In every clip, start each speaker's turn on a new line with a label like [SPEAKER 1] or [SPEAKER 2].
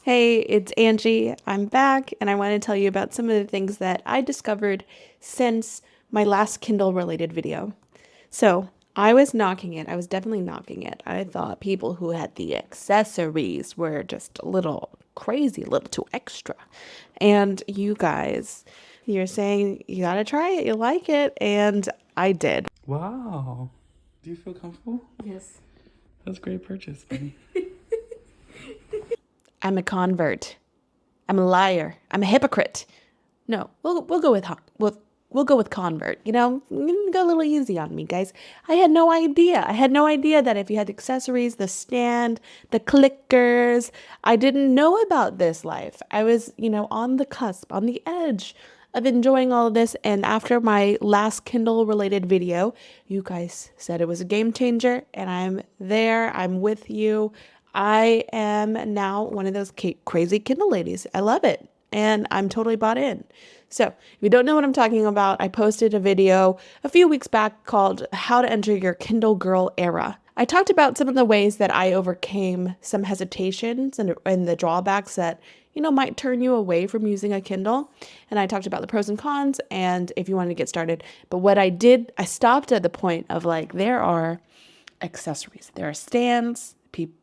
[SPEAKER 1] Hey, it's Angie. I'm back, and I want to tell you about some of the things that I discovered since my last Kindle related video. So, I was knocking it. I was definitely knocking it. I thought people who had the accessories were just a little crazy, a little too extra. And you guys, you're saying you gotta try it, you like it, and I did.
[SPEAKER 2] Wow. Do you feel comfortable?
[SPEAKER 1] Yes.
[SPEAKER 2] That's a great purchase, buddy.
[SPEAKER 1] I'm a convert. I'm a liar. I'm a hypocrite. No, we'll go with we'll go with convert. Go a little easy on me, guys. I had no idea. I had no idea that if you had accessories, the stand, the clickers, I didn't know about this life. I was, on the cusp, on the edge of enjoying all of this. And after my last Kindle related video, you guys said it was a game changer, and I'm there. I'm with you. I am now one of those crazy Kindle ladies. I love it. And I'm totally bought in. So, if you don't know what I'm talking about, I posted a video a few weeks back called How to Enter Your Kindle Girl Era. I talked about some of the ways that I overcame some hesitations and the drawbacks that, might turn you away from using a Kindle. And I talked about the pros and cons and if you wanted to get started. But what I did, I stopped at the point of like, there are accessories, there are stands,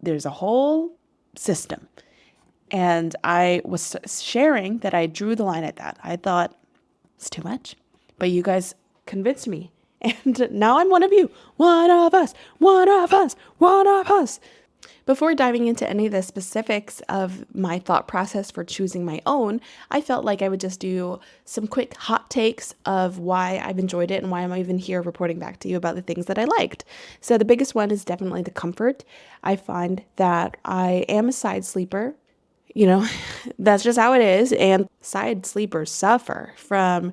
[SPEAKER 1] there's a whole system. And I was sharing that I drew the line at that. I thought it's too much, but you guys convinced me. And now I'm one of you. One of us, one of us, one of us. Before diving into any of the specifics of my thought process for choosing my own, I felt like I would just do some quick hot takes of why I've enjoyed it and why I'm even here reporting back to you about the things that I liked. So the biggest one is definitely the comfort. I find that I am a side sleeper. You know, that's just how it is. And side sleepers suffer from,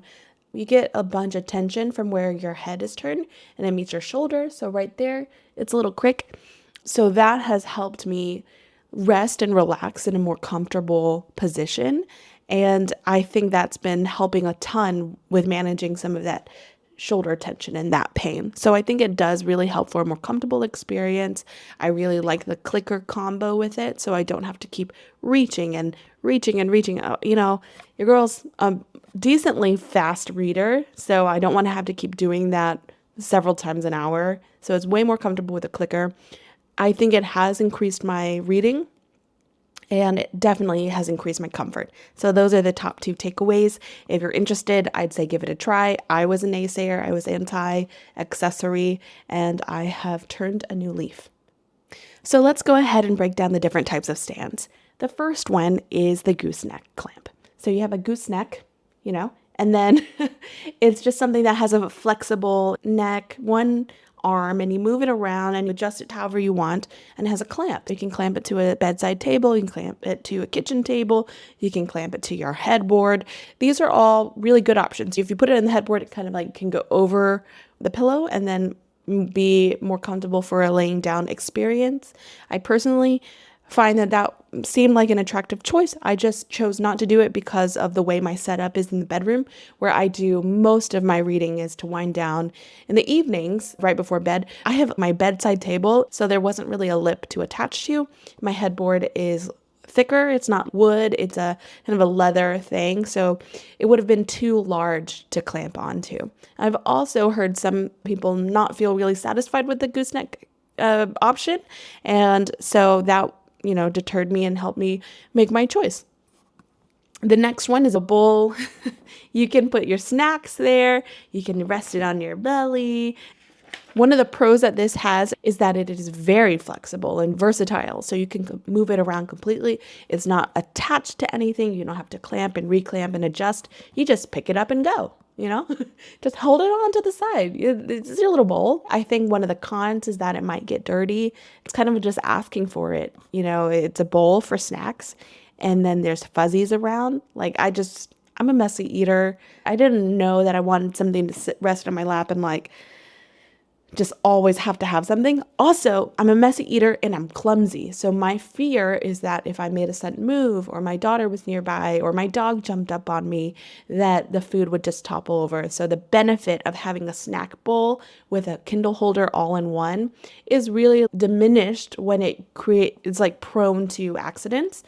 [SPEAKER 1] you get a bunch of tension from where your head is turned and it meets your shoulder. So right there, it's a little crick. So that has helped me rest and relax in a more comfortable position. And I think that's been helping a ton with managing some of that shoulder tension and that pain. So I think it does really help for a more comfortable experience. I really like the clicker combo with it, so I don't have to keep reaching and reaching and reaching. Your girl's a decently fast reader, so I don't want to have to keep doing that several times an hour. So it's way more comfortable with a clicker. I think it has increased my reading and it definitely has increased my comfort. So those are the top two takeaways. If you're interested, I'd say give it a try. I was a naysayer, I was anti-accessory, and I have turned a new leaf. So let's go ahead and break down the different types of stands. The first one is the gooseneck clamp. So you have a gooseneck, and then it's just something that has a flexible neck, one arm, and you move it around and adjust it however you want, and it has a clamp. You can clamp it to a bedside table, you can clamp it to a kitchen table, you can clamp it to your headboard. These are all really good options. If you put it in the headboard, it kind of like can go over the pillow and then be more comfortable for a laying down experience. I personally find that seemed like an attractive choice. I just chose not to do it because of the way my setup is in the bedroom, where I do most of my reading is to wind down in the evenings right before bed. I have my bedside table, so there wasn't really a lip to attach to. My headboard is thicker. It's not wood. It's a kind of a leather thing. So it would have been too large to clamp onto. I've also heard some people not feel really satisfied with the gooseneck option. And so that deterred me and helped me make my choice. The next one is a bowl. You can put your snacks there. You can rest it on your belly. One of the pros that this has is that it is very flexible and versatile. So you can move it around completely. It's not attached to anything. You don't have to clamp and reclamp and adjust. You just pick it up and go. Just hold it on to the side. It's your little bowl. I think one of the cons is that it might get dirty. It's kind of just asking for it. It's a bowl for snacks and then there's fuzzies around. I'm a messy eater. I didn't know that I wanted something to rest on my lap and just always have to have something. Also, I'm a messy eater and I'm clumsy. So my fear is that if I made a sudden move or my daughter was nearby or my dog jumped up on me, that the food would just topple over. So the benefit of having a snack bowl with a Kindle holder all in one is really diminished when it's like prone to accidents.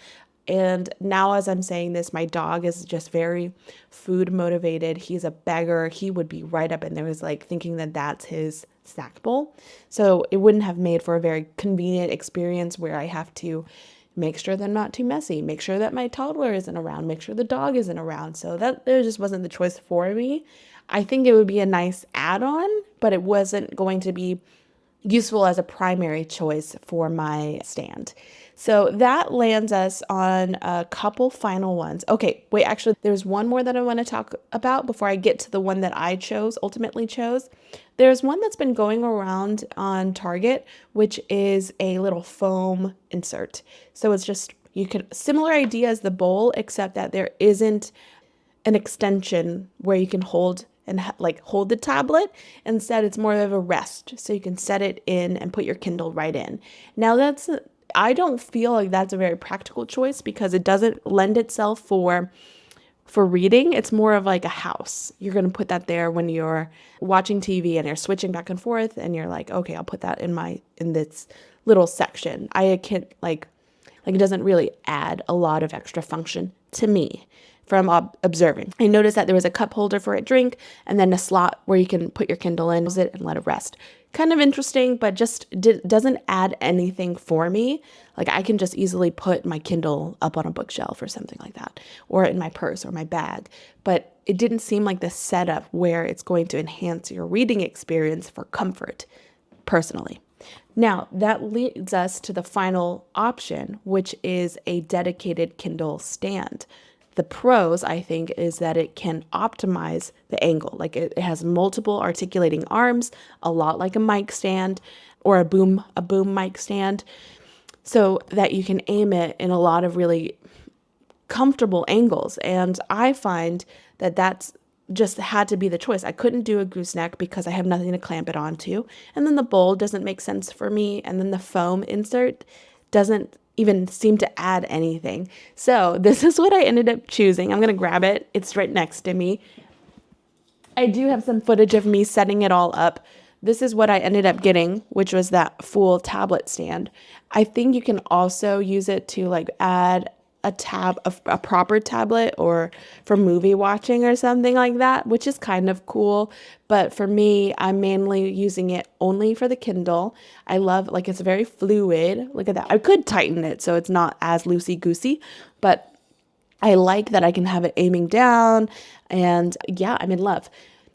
[SPEAKER 1] And now, as I'm saying this, my dog is just very food motivated. He's a beggar. He would be right up in there, was like thinking that that's his snack bowl. So it wouldn't have made for a very convenient experience where I have to make sure they're not too messy, make sure that my toddler isn't around, make sure the dog isn't around. So that there just wasn't the choice for me. I think it would be a nice add-on, but it wasn't going to be useful as a primary choice for my stand. So that lands us on a couple final ones. Okay, wait, actually, there's one more that I want to talk about before I get to the one that I ultimately chose. There's one that's been going around on Target, which is a little foam insert. So it's just, similar idea as the bowl, except that there isn't an extension where you can hold and hold the tablet. Instead, it's more of a rest, so you can set it in and put your Kindle right in. Now I don't feel like that's a very practical choice because it doesn't lend itself for reading. It's more of like a house. You're going to put that there when you're watching TV and you're switching back and forth and you're like, okay, I'll put that in this little section. I can't like it doesn't really add a lot of extra function to me from observing. I noticed that there was a cup holder for a drink and then a slot where you can put your Kindle in, close it, and let it rest. Kind of interesting, but just doesn't add anything for me. Like I can just easily put my Kindle up on a bookshelf or something like that, or in my purse or my bag. But it didn't seem like the setup where it's going to enhance your reading experience for comfort, personally. Now, that leads us to the final option, which is a dedicated Kindle stand. The pros, I think, is that it can optimize the angle. Like it has multiple articulating arms, a lot like a mic stand or a boom mic stand, so that you can aim it in a lot of really comfortable angles. And I find that that's just had to be the choice. I couldn't do a gooseneck because I have nothing to clamp it onto. And then the bowl doesn't make sense for me. And then the foam insert doesn't even seem to add anything. So this is what I ended up choosing. I'm going to grab it. It's right next to me. I do have some footage of me setting it all up. This is what I ended up getting, which was that full tablet stand. I think you can also use it to like add a proper tablet or for movie watching or something like that, which is kind of cool. But for me, I'm mainly using it only for the Kindle. I love, like, it's very fluid. Look at that. I could tighten it so it's not as loosey-goosey, but I like that I can have it aiming down, and yeah, I'm in love.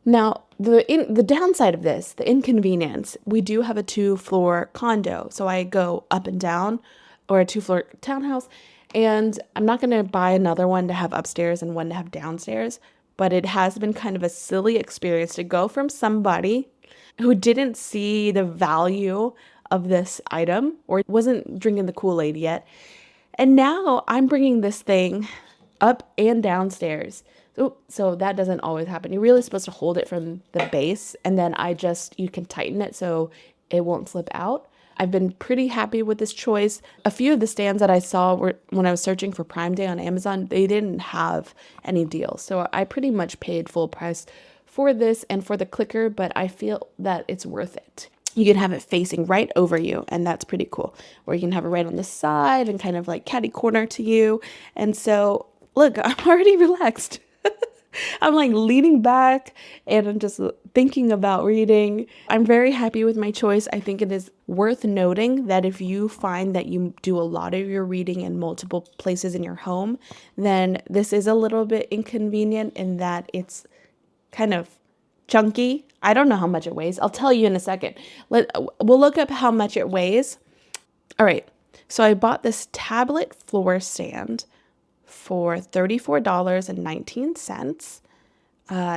[SPEAKER 1] Now, the downside of this, the inconvenience, we do have a 2-floor condo, so I go up and down, or a 2-floor townhouse, and I'm not going to buy another one to have upstairs and one to have downstairs, but it has been kind of a silly experience to go from somebody who didn't see the value of this item or wasn't drinking the Kool-Aid yet. And now I'm bringing this thing up and downstairs. So that doesn't always happen. You're really supposed to hold it from the base, and then you can tighten it so it won't slip out. I've been pretty happy with this choice. A few of the stands that I saw when I was searching for Prime Day on Amazon, they didn't have any deals. So I pretty much paid full price for this and for the clicker, but I feel that it's worth it. You can have it facing right over you, and that's pretty cool. Or you can have it right on the side and kind of like catty corner to you. And so, look, I'm already relaxed. I'm like leaning back and I'm just thinking about reading. I'm very happy with my choice. I think it is worth noting that if you find that you do a lot of your reading in multiple places in your home, then this is a little bit inconvenient in that it's kind of chunky. I don't know how much it weighs. I'll tell you in a second. We'll look up how much it weighs. All right. So I bought this tablet floor stand for $34.19.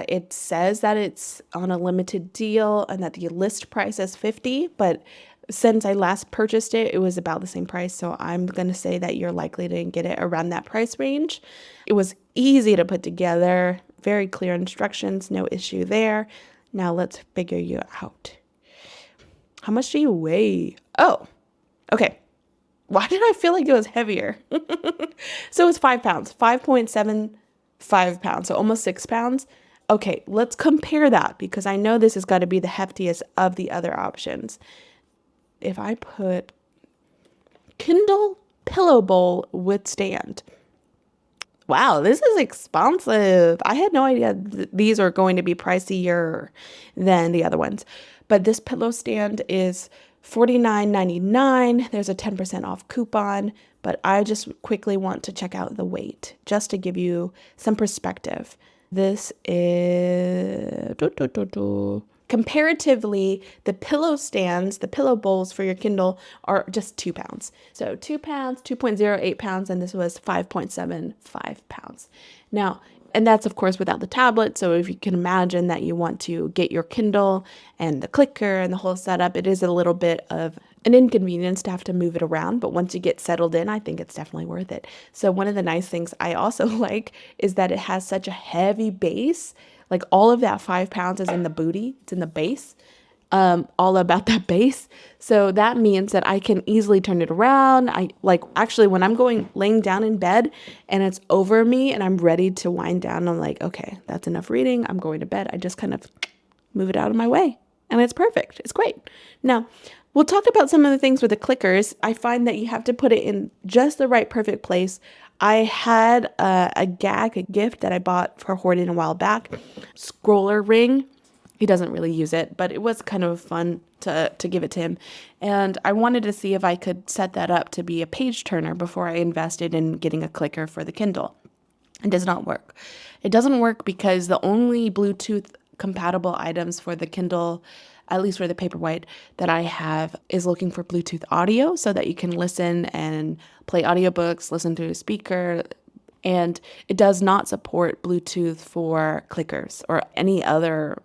[SPEAKER 1] It says that it's on a limited deal and that the list price is $50, but since I last purchased it, it was about the same price. So I'm going to say that you're likely to get it around that price range. It was easy to put together, very clear instructions, no issue there. Now let's figure you out. How much do you weigh? Oh, okay. Why did I feel like it was heavier? So it's 5 pounds, 5.75 pounds, so almost 6 pounds. Okay, let's compare that because I know this has got to be the heftiest of the other options. If I put Kindle pillow bowl with stand, Wow, this is expensive. I had no idea these are going to be pricier than the other ones. But this pillow stand is $49.99. There's a 10% off coupon, but I just quickly want to check out the weight just to give you some perspective. This is comparatively, the pillow stands, the pillow bowls for your Kindle are just 2 pounds. So 2 pounds, 2.08 pounds, and this was 5.75 pounds. Now, and that's of course without the tablet. So if you can imagine that you want to get your Kindle and the clicker and the whole setup, it is a little bit of an inconvenience to have to move it around. But once you get settled in, I think it's definitely worth it. So one of the nice things I also like is that it has such a heavy base. Like all of that 5 pounds is in the booty, it's in the base, all about that base. So that means that I can easily turn it around. I like actually when I'm laying down in bed and it's over me and I'm ready to wind down, I'm like, okay, that's enough reading. I'm going to bed. I just kind of move it out of my way and it's perfect. It's great. Now, we'll talk about some of the things with the clickers. I find that you have to put it in just the right perfect place. I had a gift that I bought for Horton a while back, scroller ring. He doesn't really use it, but it was kind of fun to give it to him. And I wanted to see if I could set that up to be a page turner before I invested in getting a clicker for the Kindle. It does not work. It doesn't work because the only Bluetooth compatible items for the Kindle, at least for the Paperwhite that I have, is looking for Bluetooth audio so that you can listen and play audiobooks, listen to a speaker, and it does not support Bluetooth for clickers or any other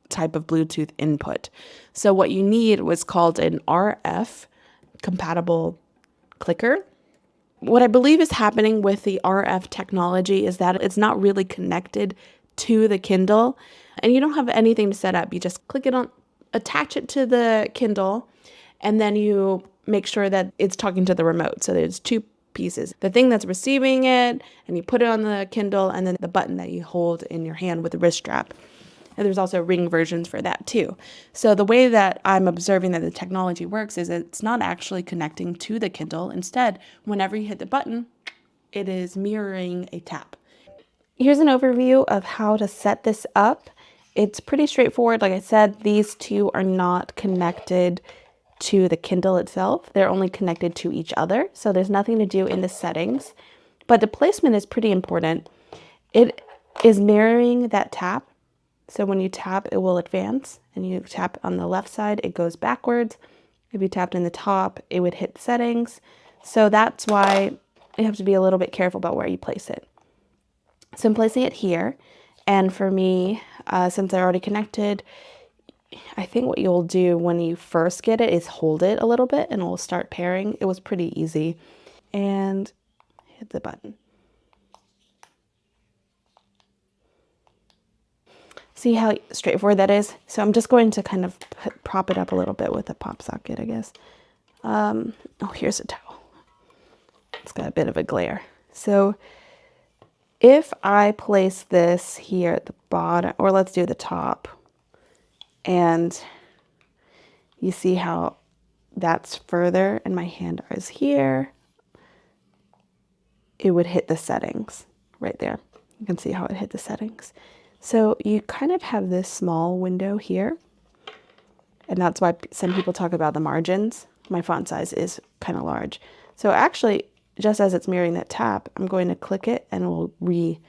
[SPEAKER 1] type of Bluetooth input. So what you need was called an RF compatible clicker. What I believe is happening with the RF technology is that it's not really connected to the Kindle and you don't have anything to set up. You just click it on, attach it to the Kindle, and then you make sure that it's talking to the remote. So there's two pieces, the thing that's receiving it, and you put it on the Kindle, and then the button that you hold in your hand with the wrist strap. And there's also ring versions for that too. So the way that I'm observing that the technology works is it's not actually connecting to the Kindle. Instead, whenever you hit the button, it is mirroring a tap. Here's an overview of how to set this up. It's pretty straightforward. Like I said, these two are not connected to the Kindle itself. They're only connected to each other. So there's nothing to do in the settings, but the placement is pretty important. It is mirroring that tap. So when you tap, it will advance, and you tap on the left side, it goes backwards. If you tapped in the top, it would hit settings. So that's why you have to be a little bit careful about where you place it. So I'm placing it here. And for me, since I already connected, I think what you'll do when you first get it is hold it a little bit and it will start pairing. It was pretty easy. And hit the button. See how straightforward that is? So I'm just going to kind of prop it up a little bit with a pop socket, I guess. Oh, here's a towel. It's got a bit of a glare. So if I place this here at the bottom, or let's do the top, and you see how that's further and my hand is here, it would hit the settings right there. You can see how it hit the settings. So you kind of have this small window here, and that's why some people talk about the margins. My font size is kind of large. So actually, just as it's mirroring that tap, I'm going to click it and we'll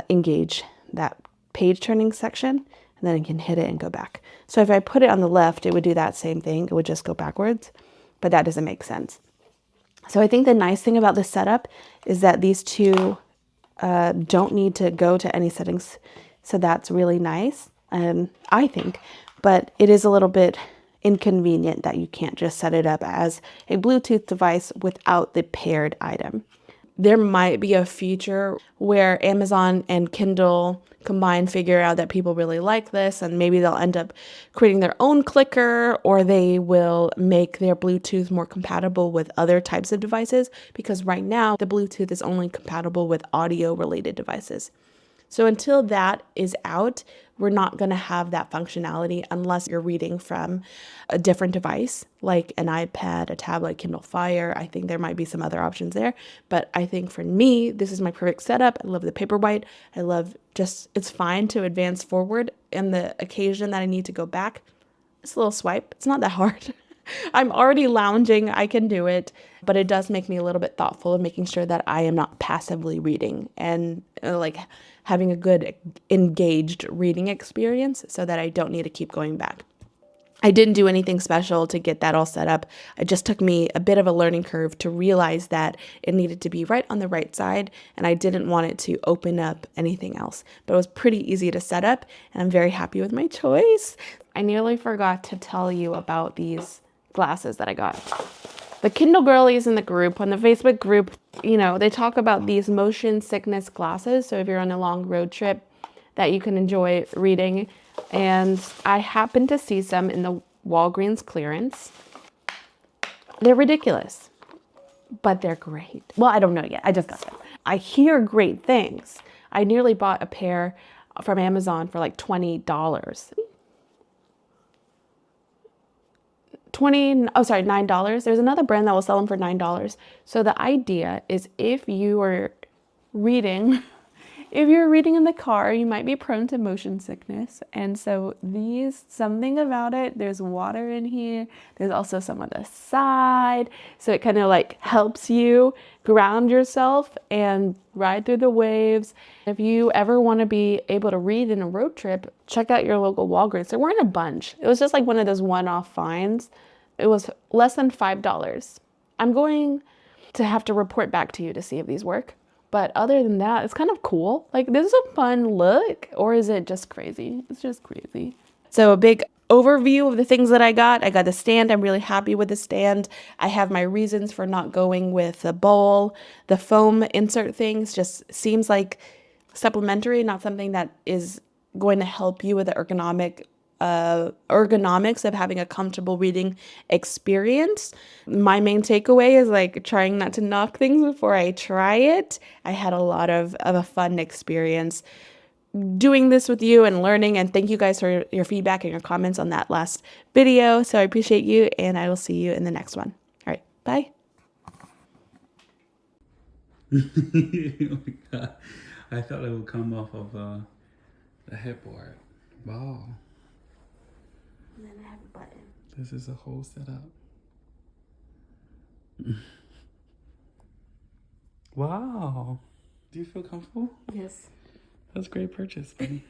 [SPEAKER 1] engage that page turning section, and then I can hit it and go back. So if I put it on the left, it would do that same thing. It would just go backwards, but that doesn't make sense. So I think the nice thing about this setup is that these two don't need to go to any settings. So that's really nice, I think, but it is a little bit inconvenient that you can't just set it up as a Bluetooth device without the paired item. There might be a feature where Amazon and Kindle combined figure out that people really like this, and maybe they'll end up creating their own clicker, or they will make their Bluetooth more compatible with other types of devices, because right now the Bluetooth is only compatible with audio related devices. So until that is out, we're not going to have that functionality unless you're reading from a different device like an iPad, a tablet, Kindle Fire. I think there might be some other options there, but I think for me, this is my perfect setup. I love the Paperwhite. I love just, it's fine to advance forward in the occasion that I need to go back. It's a little swipe. It's not that hard. I'm already lounging. I can do it, but it does make me a little bit thoughtful of making sure that I am not passively reading and like having a good engaged reading experience so that I don't need to keep going back. I didn't do anything special to get that all set up. It just took me a bit of a learning curve to realize that it needed to be right on the right side, and I didn't want it to open up anything else. But it was pretty easy to set up, and I'm very happy with my choice. I nearly forgot to tell you about these glasses that I got. The Kindle girlies in the group, on the Facebook group, they talk about these motion sickness glasses. So if you're on a long road trip that you can enjoy reading. And I happened to see some in the Walgreens clearance. They're ridiculous, but they're great. Well, I don't know yet. I just got them. I hear great things. I nearly bought a pair from Amazon for like $20. $9. There's another brand that will sell them for $9. So the idea is if you are reading, if you're reading in the car, you might be prone to motion sickness. And so something about it, there's water in here. There's also some on the side. So it kind of like helps you ground yourself and ride through the waves. If you ever want to be able to read in a road trip, check out your local Walgreens. There weren't a bunch. It was just like one of those one-off finds. It was less than $5. I'm going to have to report back to you to see if these work. But other than that, it's kind of cool. Like, this is a fun look, or is it just crazy? It's just crazy. So a big overview of the things that I got. I got the stand. I'm really happy with the stand. I have my reasons for not going with the bowl. The foam insert things just seems like supplementary, not something that is going to help you with the ergonomics of having a comfortable reading experience. My main takeaway is like trying not to knock things before I try it. I had a lot of a fun experience doing this with you and learning, and thank you guys for your feedback and your comments on that last video. So I appreciate you, and I will see you in the next one. All right, bye.
[SPEAKER 2] Oh my God. I thought it would come off of the headboard. Wow.
[SPEAKER 1] And then I have a button.
[SPEAKER 2] This is a whole setup. Wow. Do you feel comfortable?
[SPEAKER 1] Yes.
[SPEAKER 2] That's a great purchase, buddy.